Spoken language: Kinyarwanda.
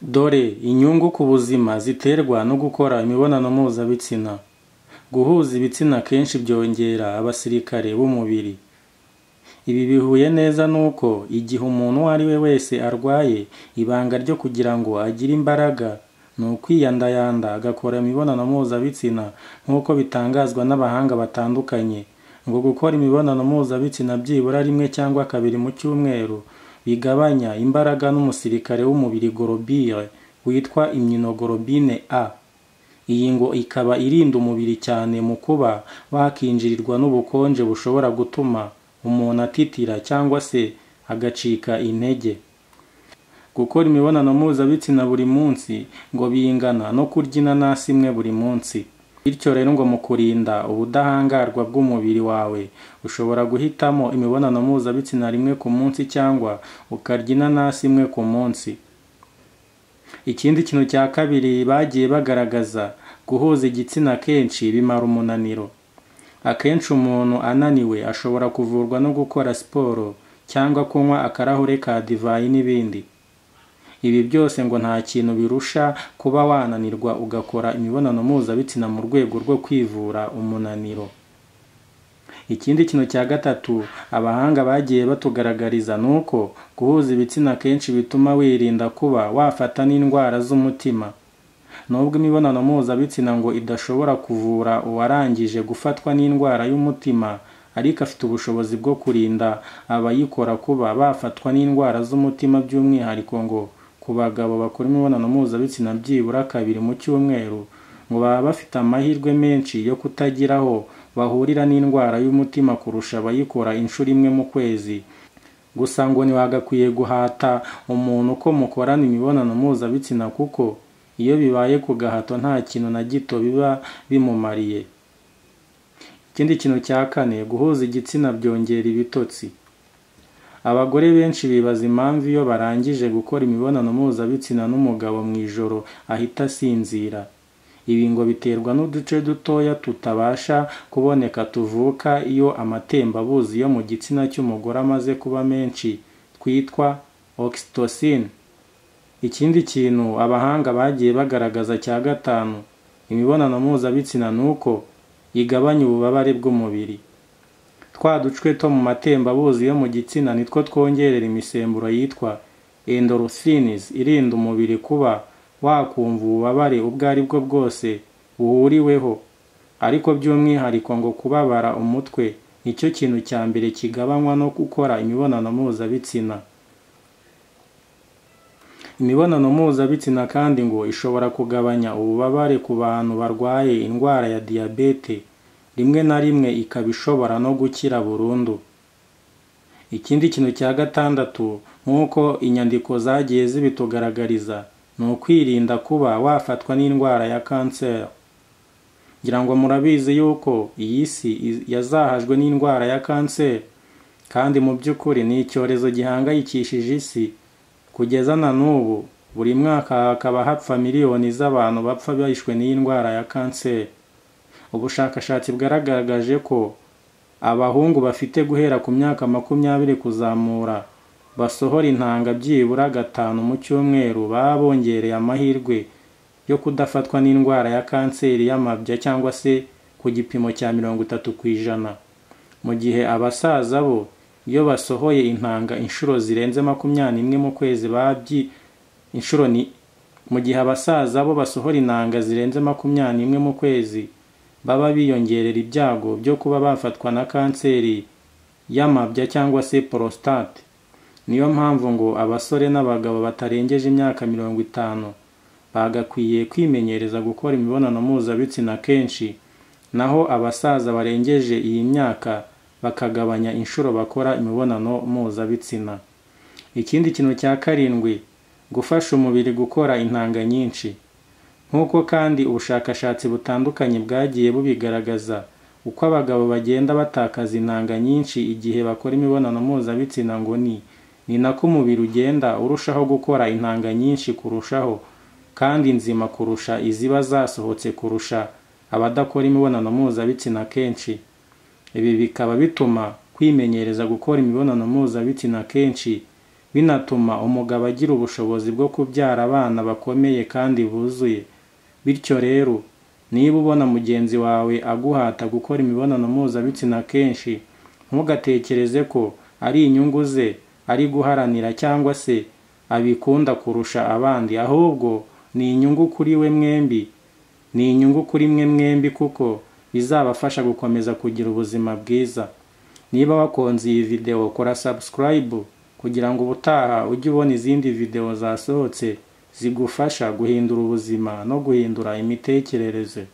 Dore inyungu ku buzima ziterwa no gukora imibonano mpuzabitsina. Guhuza ibitsina kenshi byongera abasirikare b'umubiri. Ibi bihuye neza nuko igihe umuntu uwo ari we wese arwaye, ibanga ryo kugira ngo agire imbaraga ni ukwiyandayanda agakora imibonano mpuzabitsina nk'uko bitangazwa n'abahanga batandukanye, ngo gukora imibonano mpuzabitsina byibura 1 cyangwa 2 mu cyumweru bigabanya imbaraga n'umusirikare w'umubiri globule witwa immunoglobine A. Iyi ngo ikaba irinda umubiri cyane mu kuba wakinjirirwa n'ubukonje bushobora gutuma umuntu atitira cyangwa se agacika intege. Gukora imibonano mpuzabitsina buri munsi ngo bingana no kurya inanasi imwe buri munsi. Bityo rero ngo mu kurinda ubudahangarwa bw'umubiri wawe ushobora guhitamo imibonano mpuzabitsina 1 ku munsi cyangwa ukarya inanasi 1 ku munsi. Ikindi kintu cya kabiri bagiye bagaragaza, guhuza igitsina kenshi bimara umunaniro. Akenshi umuntu ananiwe ashobora kuvurwa no gukora siporo cyangwa kunywa akarahure ka divayi n'ibindi. Ibi byose ngo nta kintu birusha kuba wananirwa ugakora imibonano mpuzabitsina mu rwego rwo kwivura umunaniro. Ikindi kintu cya gatatu abahanga bagiye batugaragariza nuko guhuza ibitsina kenshi bituma wirinda kuba wafata n'indwara z'umutima. Nubwo imibonano mpuzabitsina ngo idashobora kuvura uwarangije gufatwa n'indwara y'umutima, ariko afite ubushobozi bwo kurinda abayikora kuba bafatwa n'indwara z'umutima, by'umwihariko ngo ku bagabo bakora imibonano mpuzabitsina byibura 2 mu cyumweru ngo baba bafite amahirwe menshi yo kutagiraho bahurira n'indwara y'umutima kurusha abayikora inshuro 1 mu kwezi. Gusa ngo ntiwagakwiye guhata umuntu ko mukorana imibonano mpuzabitsina, kuko iyo bibaye ku gahato nta kintu na gito biba bimumariye. Ikindi kintu cya kane, guhuza igitsina byongera ibitotsi. Abagore benshi bibaza impamvu iyo barangije gukora imibonano mpuzabitsina n'umugabo mu ijoro ahita asinzira. Ibi ngo biterwa n'uduce dutoya tutabasha kuboneka tuvuka iyo amatembabuzi yo mu gitsina cy'umugore amaze kuba menshi, twitwa oxytocin. Ikindi kintu abahanga bagiye bagaragaza cya gatanu, imibonano mpuzabitsina nuko igabanya ububabare bw'umubiri. Twa ducwe two mu matembabuzi yo mu gitsina nitwo twongerera imisemburo yitwa endorphins irinda umubiri kuba wakumva ububabare ubwo ari bwo bwose buhuriweho. Ariko by'umwihariko ngo kubabara umutwe nicyo kintu cya mbere kigabanywa no gukora imibonano mpuzabitsina. Imibonano mpuzabitsina kandi ngo ishobora kugabanya ububabare ku bantu barwaye indwara ya diyabete, rimwe na rimwe ikaba ishobora no gukira burundu. Ikindi kintu cya gatandatu, nk'uko inyandiko zagiye zibitugaragariza, ni ukwirinda kuba wafatwa n'indwara ya kanseri. Ngira ngo murabizi yuko iyi si yazahajwe n'indwara ya kanseri, kandi mu by'ukuri ni icyorezo gihangayikishije isi. Kugeza na n'ubu buri mwaka hakaba hapfa miliyoni z'abantu bapfa bishwe n'iyi ndwara ya kanseri. Ubushakashatsi bwaragaragaje ko abahungu bafite guhera ku myaka 20 kuzamura basohora intanga byibura 5 mu cyumweru baba bongereye amahirwe yo kudafatwa n'indwara ya kanseri y'amabya cyangwa se ku gipimo cya 30%, mu gihe abasaza bo iyo basohoye intanga inshuro zirenze 21 mu kwezi mu gihe abasaza bo basohora intanga zirenze 21 mu kwezi baba biyongerera ibyago byo kuba bafatwa na kanseri y'amabya cyangwa se prostate. Niyo mpamvu ngo abasore n'abagabo batarengeje imyaka 50 bagakwiye kwimenyereza gukora imibonano mpuzabitsina kenshi, naho abasaza barengeje iyi myaka bakagabanya inshuro bakora imibonano mpuzabitsina. Ikindi kintu cya karindwi, gufasha umubiri gukora intanga nyinshi. Nk'uko kandi ubushakashatsi butandukanye bwagiye bubigaragaza, uko abagabo bagenda batakaza intanga nyinshi igihe bakora imibonano mpuzabitsina ngo ni nako umubiri ugenda urushaho gukora intanga nyinshi kurushaho, kandi nzima kurusha iziba zasohotse kurusha abadakora imibonano mpuzabitsina kenshi. Ibi bikaba bituma kwimenyereza gukora imibonano mpuzabitsina kenshi binatuma umugabo agira ubushobozi bwo kubyara abana bakomeye kandi buzuye. Bityo rero, niba ubona mugenzi wawe aguhata gukora imibonano mpuzabitsina kenshi, ntugatekereze ko ari inyungu ze ari guharanira cyangwa se abikunda kurusha abandi, ahubwo ni inyungu kuri we mwembi. Ni inyungu kuri mwe mwembi kuko bizabafasha gukomeza kugira ubuzima bwiza. Niba wakunze iyi video, kora subscribe kugira ngo ubutaha ujye ubona izindi video zasohotse zigufasha guhindura ubuzima no guhindura imitekerereze.